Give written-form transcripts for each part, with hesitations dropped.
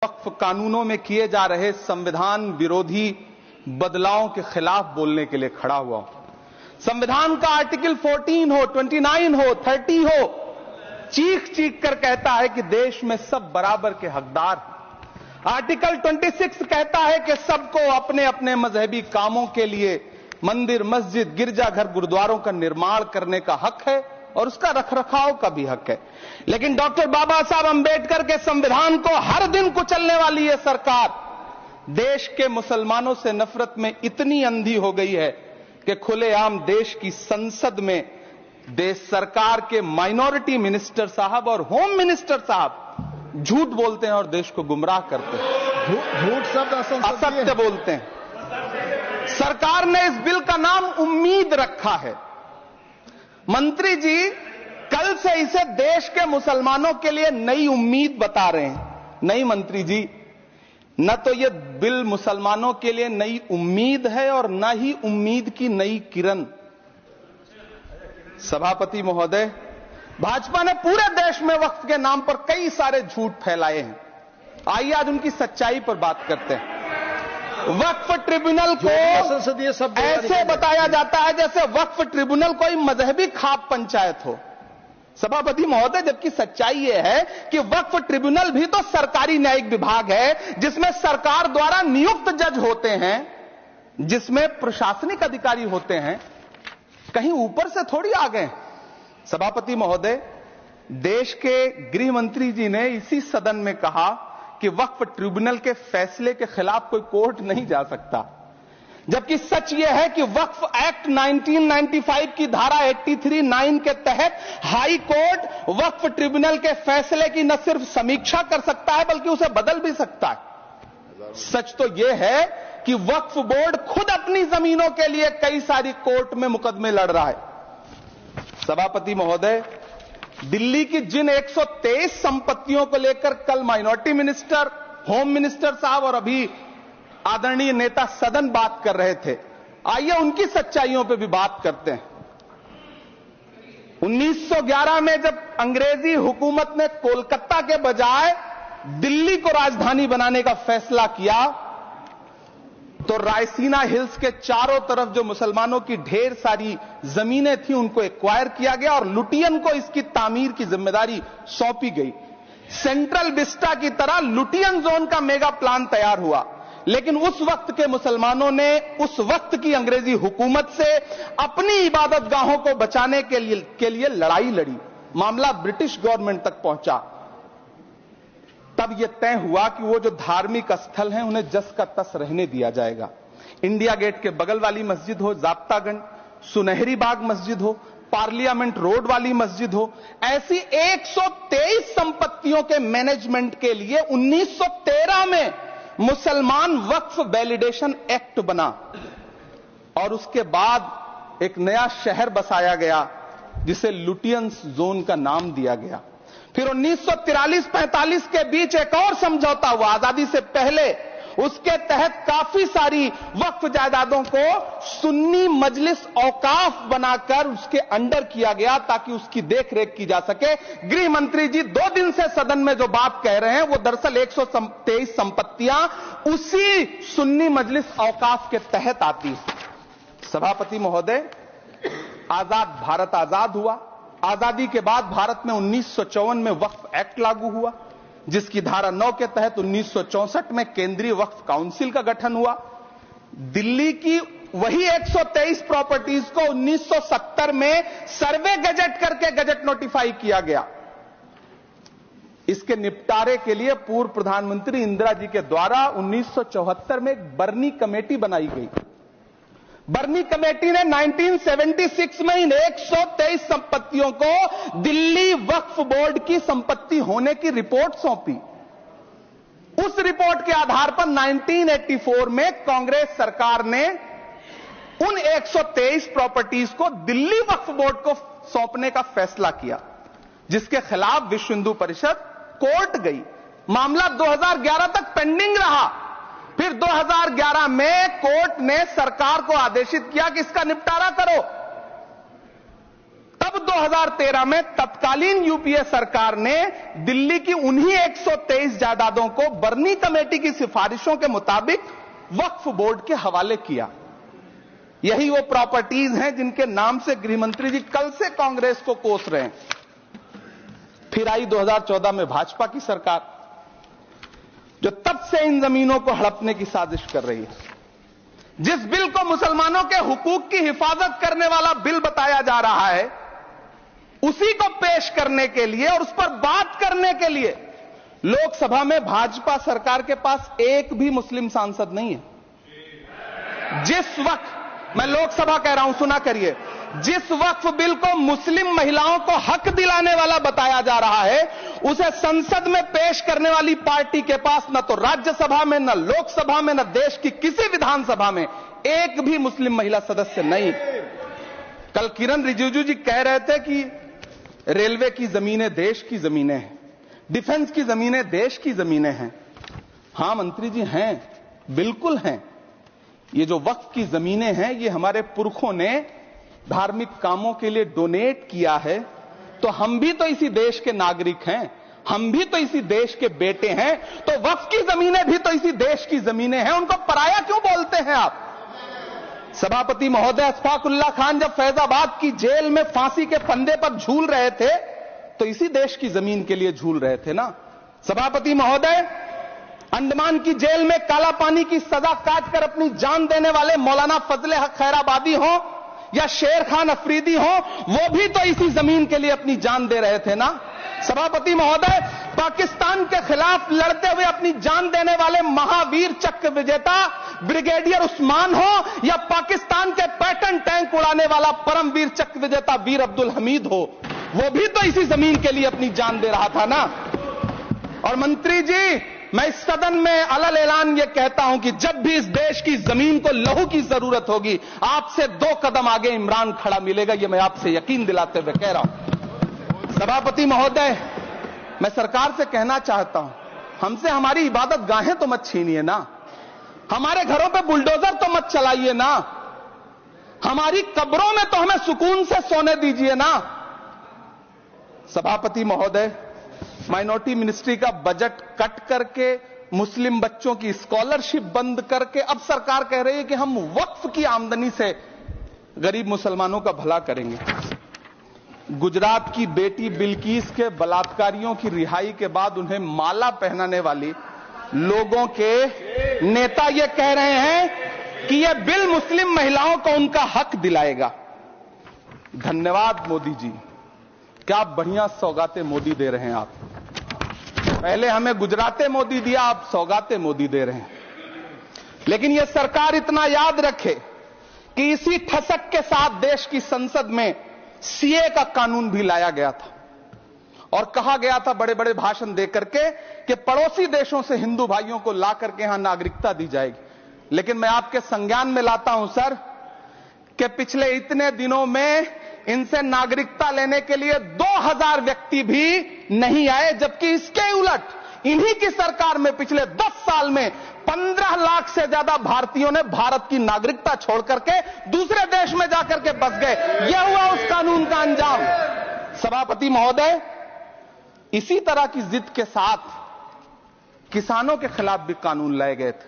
वक्फ कानूनों में किए जा रहे संविधान विरोधी बदलावों के खिलाफ बोलने के लिए खड़ा हुआ हूं। संविधान का आर्टिकल 14 हो, 29 हो, 30 हो, चीख चीख कर कहता है कि देश में सब बराबर के हकदार हैं। आर्टिकल 26 कहता है कि सबको अपने अपने मजहबी कामों के लिए मंदिर, मस्जिद, गिरजाघर, गुरुद्वारों का निर्माण करने का हक है और उसका रखरखाव का भी हक है। लेकिन डॉक्टर बाबा साहब अंबेडकर के संविधान को हर दिन कुचलने वाली यह सरकार देश के मुसलमानों से नफरत में इतनी अंधी हो गई है कि खुलेआम देश की संसद में देश सरकार के माइनॉरिटी मिनिस्टर साहब और होम मिनिस्टर साहब झूठ बोलते हैं और देश को गुमराह करते हैं। झूठ शब्द असत्य बोलते हैं। सरकार ने इस बिल का नाम उम्मीद रखा है। मंत्री जी कल से इसे देश के मुसलमानों के लिए नई उम्मीद बता रहे हैं। नहीं मंत्री जी, न तो यह बिल मुसलमानों के लिए नई उम्मीद है और न ही उम्मीद की नई किरण। सभापति महोदय, भाजपा ने पूरे देश में वक्फ के नाम पर कई सारे झूठ फैलाए हैं। आइए आज उनकी सच्चाई पर बात करते हैं। वक्फ ट्रिब्यूनल को ऐसे बताया जाता है जैसे वक्फ ट्रिब्यूनल कोई मजहबी खाप पंचायत हो। सभापति महोदय, जबकि सच्चाई यह है कि वक्फ ट्रिब्यूनल भी तो सरकारी न्यायिक विभाग है जिसमें सरकार द्वारा नियुक्त जज होते हैं, जिसमें प्रशासनिक अधिकारी होते हैं, कहीं ऊपर से थोड़ी आ गए। सभापति महोदय, देश के गृह मंत्री जी ने इसी सदन में कहा कि वक्फ ट्रिब्यूनल के फैसले के खिलाफ कोई कोर्ट नहीं जा सकता, जबकि सच यह है कि वक्फ एक्ट 1995 की धारा 83(9) के तहत हाई कोर्ट वक्फ ट्रिब्यूनल के फैसले की न सिर्फ समीक्षा कर सकता है बल्कि उसे बदल भी सकता है। सच तो यह है कि वक्फ बोर्ड खुद अपनी जमीनों के लिए कई सारी कोर्ट में मुकदमे लड़ रहा है। सभापति महोदय, दिल्ली की जिन 123 संपत्तियों को लेकर कल माइनॉरिटी मिनिस्टर, होम मिनिस्टर साहब और अभी आदरणीय नेता सदन बात कर रहे थे, आइए उनकी सच्चाइयों पे भी बात करते हैं। 1911 में जब अंग्रेजी हुकूमत ने कोलकाता के बजाय दिल्ली को राजधानी बनाने का फैसला किया तो रायसीना हिल्स के चारों तरफ जो मुसलमानों की ढेर सारी जमीनें थी उनको एक्वायर किया गया और लुटियन को इसकी तामीर की जिम्मेदारी सौंपी गई। सेंट्रल विस्टा की तरह लुटियन जोन का मेगा प्लान तैयार हुआ, लेकिन उस वक्त के मुसलमानों ने उस वक्त की अंग्रेजी हुकूमत से अपनी इबादत गाहों को बचाने के लिए लड़ाई लड़ी। मामला ब्रिटिश गवर्नमेंट तक पहुंचा। तब यह तय हुआ कि वो जो धार्मिक स्थल हैं उन्हें जस का तस रहने दिया जाएगा। इंडिया गेट के बगल वाली मस्जिद हो, जाप्तागंज, सुनहरी बाग मस्जिद हो, पार्लियामेंट रोड वाली मस्जिद हो, ऐसी 123 संपत्तियों के मैनेजमेंट के लिए 1913 में मुसलमान वक्फ वैलिडेशन एक्ट बना और उसके बाद एक नया शहर बसाया गया जिसे लुटियंस जोन का नाम दिया गया। फिर 1943-45 के बीच एक और समझौता हुआ आजादी से पहले। उसके तहत काफी सारी वक्फ जायदादों को सुन्नी मजलिस औकाफ बनाकर उसके अंडर किया गया ताकि उसकी देखरेख की जा सके। गृह मंत्री जी 2 दिन से सदन में जो बात कह रहे हैं वो दरअसल 123 संपत्तियां उसी सुन्नी मजलिस औकाफ के तहत आती है। सभापति महोदय, आजाद भारत आजाद हुआ। आजादी के बाद भारत में 1954 में वक्फ एक्ट लागू हुआ, जिसकी धारा 9 के तहत 1964 में केंद्रीय वक्फ काउंसिल का गठन हुआ। दिल्ली की वही 123 प्रॉपर्टीज को 1970 में सर्वे गजट करके गजट नोटिफाई किया गया। इसके निपटारे के लिए पूर्व प्रधानमंत्री इंदिरा जी के द्वारा 1974 में एक बर्नी कमेटी बनाई गई। बर्नी कमेटी ने 1976 में इन 123 संपत्तियों को दिल्ली वक्फ बोर्ड की संपत्ति होने की रिपोर्ट सौंपी। उस रिपोर्ट के आधार पर 1984 में कांग्रेस सरकार ने उन 123 प्रॉपर्टीज को दिल्ली वक्फ बोर्ड को सौंपने का फैसला किया, जिसके खिलाफ विश्व हिंदू परिषद कोर्ट गई। मामला 2011 तक पेंडिंग रहा। फिर 2011 में कोर्ट ने सरकार को आदेशित किया कि इसका निपटारा करो। तब 2013 में तत्कालीन यूपीए सरकार ने दिल्ली की उन्हीं 123 जायदादों को बर्नी कमेटी की सिफारिशों के मुताबिक वक्फ बोर्ड के हवाले किया। यही वो प्रॉपर्टीज हैं जिनके नाम से गृहमंत्री जी कल से कांग्रेस को कोस रहे हैं। फिर आई 2014 में भाजपा की सरकार, जो तब से इन जमीनों को हड़पने की साजिश कर रही है। जिस बिल को मुसलमानों के हुकूक की हिफाजत करने वाला बिल बताया जा रहा है, उसी को पेश करने के लिए और उस पर बात करने के लिए लोकसभा में भाजपा सरकार के पास एक भी मुस्लिम सांसद नहीं है। जिस वक्त, मैं लोकसभा कह रहा हूं, सुना करिए, जिस वक्फ बिल को मुस्लिम महिलाओं को हक दिलाने वाला बताया जा रहा है, उसे संसद में पेश करने वाली पार्टी के पास न तो राज्यसभा में, न लोकसभा में, न देश की किसी विधानसभा में एक भी मुस्लिम महिला सदस्य नहीं। कल किरण रिजिजू जी कह रहे थे कि रेलवे की जमीनें देश की जमीनें हैं, डिफेंस की जमीनें देश की जमीनें हैं। हां मंत्री जी, हैं, बिल्कुल हैं। ये जो वक्फ की जमीनें हैं, ये हमारे पुरखों ने धार्मिक कामों के लिए डोनेट किया है, तो हम भी तो इसी देश के नागरिक हैं, हम भी तो इसी देश के बेटे हैं, तो वक्फ की जमीनें भी तो इसी देश की जमीनें हैं। उनको पराया क्यों बोलते हैं आप? सभापति महोदय अशफाकुल्लाह खान जब फैजाबाद की जेल में फांसी के फंदे पर झूल रहे थे, तो इसी देश की जमीन के लिए झूल रहे थे ना। सभापति महोदय, अंडमान की जेल में काला पानी की सजा काटकर अपनी जान देने वाले मौलाना फजले हक खैराबादी हो या शेर खान अफरीदी हो, वो भी तो इसी जमीन के लिए अपनी जान दे रहे थे ना। सभापति महोदय, पाकिस्तान के खिलाफ लड़ते हुए अपनी जान देने वाले महावीर चक्र विजेता ब्रिगेडियर उस्मान हो या पाकिस्तान के पैटर्न टैंक उड़ाने वाला परमवीर चक्र विजेता वीर अब्दुल हमीद हो, वो भी तो इसी जमीन के लिए अपनी जान दे रहा था ना। और मंत्री जी, मैं इस सदन में अलल ऐलान ये कहता हूं कि जब भी इस देश की जमीन को लहू की जरूरत होगी, आपसे 2 कदम आगे इमरान खड़ा मिलेगा, ये मैं आपसे यकीन दिलाते हुए कह रहा हूं। सभापति महोदय, मैं सरकार से कहना चाहता हूं, हमसे हमारी इबादत गाहें तो मत छीनिए ना, हमारे घरों पे बुलडोजर तो मत चलाइए ना, हमारी कब्रों में तो हमें सुकून से सोने दीजिए ना। सभापति महोदय, माइनॉरिटी मिनिस्ट्री का बजट कट करके, मुस्लिम बच्चों की स्कॉलरशिप बंद करके अब सरकार कह रही है कि हम वक्फ की आमदनी से गरीब मुसलमानों का भला करेंगे। गुजरात की बेटी बिल्किस के बलात्कारियों की रिहाई के बाद उन्हें माला पहनाने वाली लोगों के नेता ये कह रहे हैं कि यह बिल मुस्लिम महिलाओं को उनका हक दिलाएगा। धन्यवाद मोदी जी, क्या बढ़िया सौगातें मोदी दे रहे हैं आप। पहले हमें गुजराते मोदी दिया, आप सौगाते मोदी दे रहे हैं। लेकिन यह सरकार इतना याद रखे कि इसी ठसक के साथ देश की संसद में सीए का कानून भी लाया गया था और कहा गया था बड़े बड़े भाषण देकर के कि पड़ोसी देशों से हिंदू भाइयों को ला करके यहां नागरिकता दी जाएगी। लेकिन मैं आपके संज्ञान में लाता हूं सर कि पिछले इतने दिनों में इनसे नागरिकता लेने के लिए 2000 व्यक्ति भी नहीं आए, जबकि इसके उलट इन्हीं की सरकार में पिछले 10 साल में 15 लाख से ज्यादा भारतीयों ने भारत की नागरिकता छोड़ करके दूसरे देश में जाकर के बस गए। यह हुआ उस कानून का अंजाम। सभापति महोदय, इसी तरह की जिद के साथ किसानों के खिलाफ भी कानून लाए गए थे।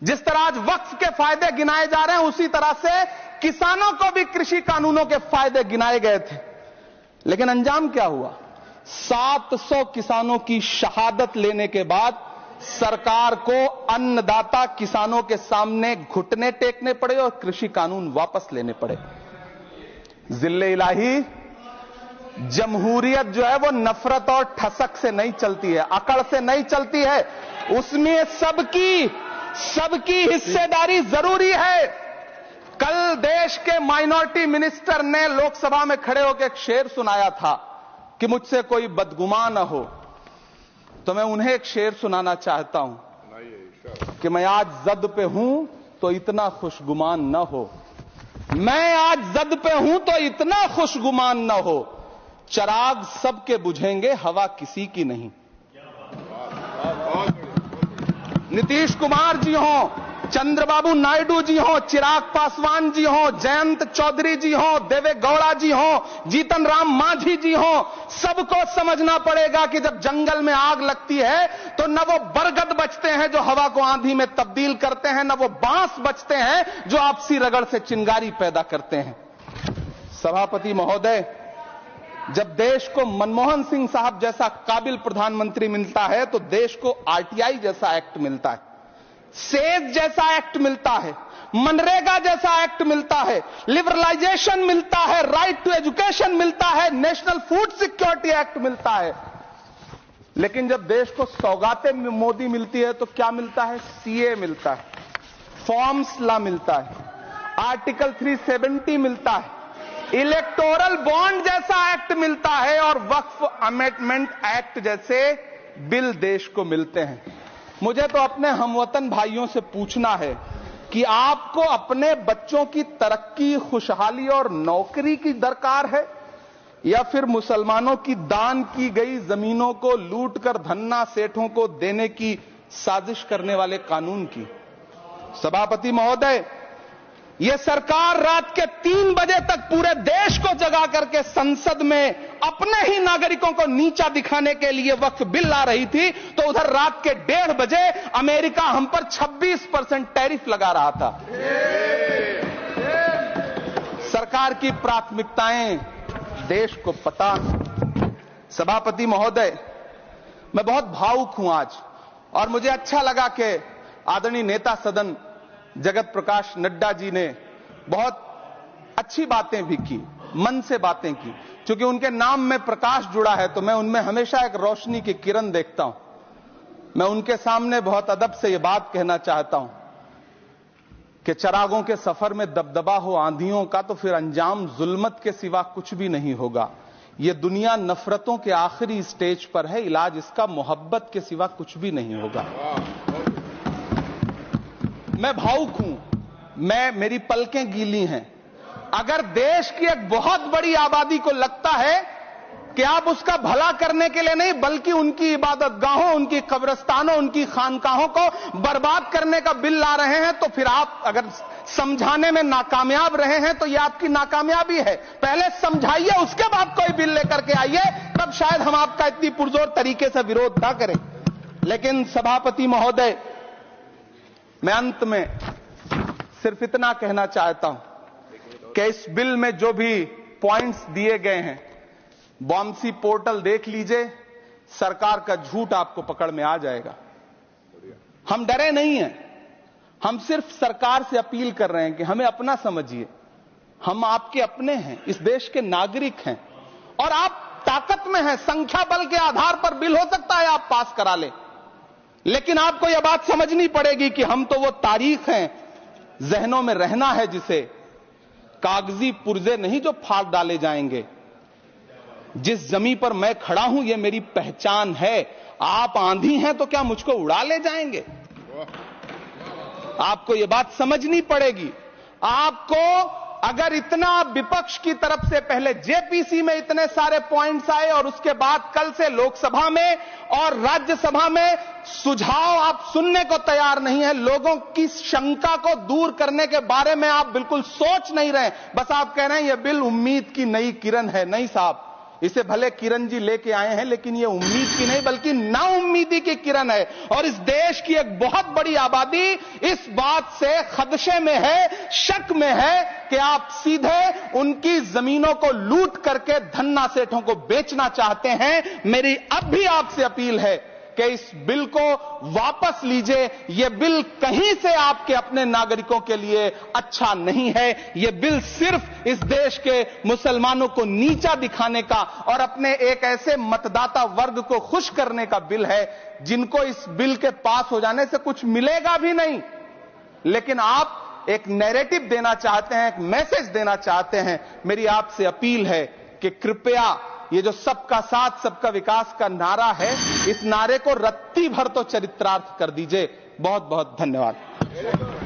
जिस तरह आज वक्फ के फायदे गिनाए जा रहे हैं, उसी तरह से किसानों को भी कृषि कानूनों के फायदे गिनाए गए थे। लेकिन अंजाम क्या हुआ? 700 किसानों की शहादत लेने के बाद सरकार को अन्नदाता किसानों के सामने घुटने टेकने पड़े और कृषि कानून वापस लेने पड़े। जिल्ले इलाही, जमहूरियत जो है वो नफरत और ठसक से नहीं चलती है, अकड़ से नहीं चलती है, उसमें सबकी हिस्सेदारी जरूरी है। कल देश के माइनॉरिटी मिनिस्टर ने लोकसभा में खड़े होकर एक शेर सुनाया था कि मुझसे कोई बदगुमान न हो, तो मैं उन्हें एक शेर सुनाना चाहता हूं कि मैं आज जद पे हूं तो इतना खुशगुमान न हो, मैं आज जद पे हूं तो इतना खुशगुमान न हो, चराग सबके बुझेंगे हवा किसी की नहीं। नीतीश कुमार जी हों, चंद्रबाबू नायडू जी हो, चिराग पासवान जी हो, जयंत चौधरी जी हो, देवे गौड़ा जी हो, जीतन राम मांझी जी हो, सबको समझना पड़ेगा कि जब जंगल में आग लगती है तो न वो बरगद बचते हैं जो हवा को आंधी में तब्दील करते हैं, न वो बांस बचते हैं जो आपसी रगड़ से चिंगारी पैदा करते हैं। सभापति महोदय, जब देश को मनमोहन सिंह साहब जैसा काबिल प्रधानमंत्री मिलता है तो देश को आरटीआई जैसा एक्ट मिलता है, सेज जैसा एक्ट मिलता है, मनरेगा जैसा एक्ट मिलता है, लिबरलाइजेशन मिलता है, राइट टू एजुकेशन मिलता है, नेशनल फूड सिक्योरिटी एक्ट मिलता है। लेकिन जब देश को सौगातें मोदी मिलती है तो क्या मिलता है? सीए मिलता है, फॉर्म्स लॉ मिलता है, आर्टिकल 370 मिलता है, इलेक्टोरल बॉन्ड जैसा एक्ट मिलता है और वक्फ अमेंडमेंट एक्ट जैसे बिल देश को मिलते हैं। मुझे तो अपने हमवतन भाइयों से पूछना है कि आपको अपने बच्चों की तरक्की, खुशहाली और नौकरी की दरकार है या फिर मुसलमानों की दान की गई जमीनों को लूटकर धन्ना सेठों को देने की साजिश करने वाले कानून की? सभापति महोदय, यह सरकार रात के 3 बजे तक पूरे देश को जगा करके संसद में अपने ही नागरिकों को नीचा दिखाने के लिए वक्फ बिल ला रही थी, तो उधर रात के 1:30 बजे अमेरिका हम पर 26% टैरिफ लगा रहा था। सरकार की प्राथमिकताएं देश को पता। सभापति महोदय, मैं बहुत भावुक हूं आज, और मुझे अच्छा लगा कि आदरणीय नेता सदन जगत प्रकाश नड्डा जी ने बहुत अच्छी बातें भी की, मन से बातें की। क्योंकि उनके नाम में प्रकाश जुड़ा है तो मैं उनमें हमेशा एक रोशनी की किरण देखता हूं। मैं उनके सामने बहुत अदब से यह बात कहना चाहता हूं कि चिरागों के सफर में दबदबा हो आंधियों का तो फिर अंजाम जुल्मत के सिवा कुछ भी नहीं होगा। यह दुनिया नफरतों के आखिरी स्टेज पर है, इलाज इसका मोहब्बत के सिवा कुछ भी नहीं होगा। मैं भावुक हूं, मेरी पलकें गीली हैं। अगर देश की एक बहुत बड़ी आबादी को लगता है कि आप उसका भला करने के लिए नहीं बल्कि उनकी इबादतगाहों, उनकी कब्रिस्तानों, उनकी खानकाहों को बर्बाद करने का बिल ला रहे हैं, तो फिर आप अगर समझाने में नाकामयाब रहे हैं तो यह आपकी नाकामयाबी है। पहले समझाइए, उसके बाद कोई बिल लेकर के आइए, तब शायद हम आपका इतनी पुरजोर तरीके से विरोध ना करें। लेकिन सभापति महोदय, मैं अंत में सिर्फ इतना कहना चाहता हूं कि इस बिल में जो भी पॉइंट्स दिए गए हैं, बॉम्सी पोर्टल देख लीजिए, सरकार का झूठ आपको पकड़ में आ जाएगा। हम डरे नहीं हैं, हम सिर्फ सरकार से अपील कर रहे हैं कि हमें अपना समझिए। हम आपके अपने हैं, इस देश के नागरिक हैं, और आप ताकत में हैं। संख्या बल के आधार पर बिल हो सकता है आप पास करा लें, लेकिन आपको यह बात समझनी पड़ेगी कि हम तो वो तारीख हैं, जहनों में रहना है जिसे, कागजी पुर्जे नहीं जो फाड़ डाले जाएंगे। जिस जमीन पर मैं खड़ा हूं यह मेरी पहचान है। आप आंधी हैं तो क्या मुझको उड़ा ले जाएंगे? आपको यह बात समझनी पड़ेगी। आपको अगर इतना विपक्ष की तरफ से पहले जेपीसी में इतने सारे पॉइंट्स आए और उसके बाद कल से लोकसभा में और राज्यसभा में सुझाव आप सुनने को तैयार नहीं है, लोगों की शंका को दूर करने के बारे में आप बिल्कुल सोच नहीं रहे, बस आप कह रहे हैं यह बिल उम्मीद की नई किरण है। नहीं साहब, इसे भले किरण जी लेके आए हैं, लेकिन यह उम्मीद की नहीं बल्कि नाउम्मीदी की किरण है। और इस देश की एक बहुत बड़ी आबादी इस बात से खदशे में है, शक में है कि आप सीधे उनकी जमीनों को लूट करके धन्ना सेठों को बेचना चाहते हैं। मेरी अब भी आपसे अपील है कि इस बिल को वापस लीजिए। यह बिल कहीं से आपके अपने नागरिकों के लिए अच्छा नहीं है। यह बिल सिर्फ इस देश के मुसलमानों को नीचा दिखाने का और अपने एक ऐसे मतदाता वर्ग को खुश करने का बिल है जिनको इस बिल के पास हो जाने से कुछ मिलेगा भी नहीं, लेकिन आप एक नैरेटिव देना चाहते हैं, एक मैसेज देना चाहते हैं। मेरी आपसे अपील है कि कृपया ये जो सबका साथ सबका विकास का नारा है, इस नारे को रत्ती भर तो चरित्रार्थ कर दीजिए। बहुत बहुत धन्यवाद।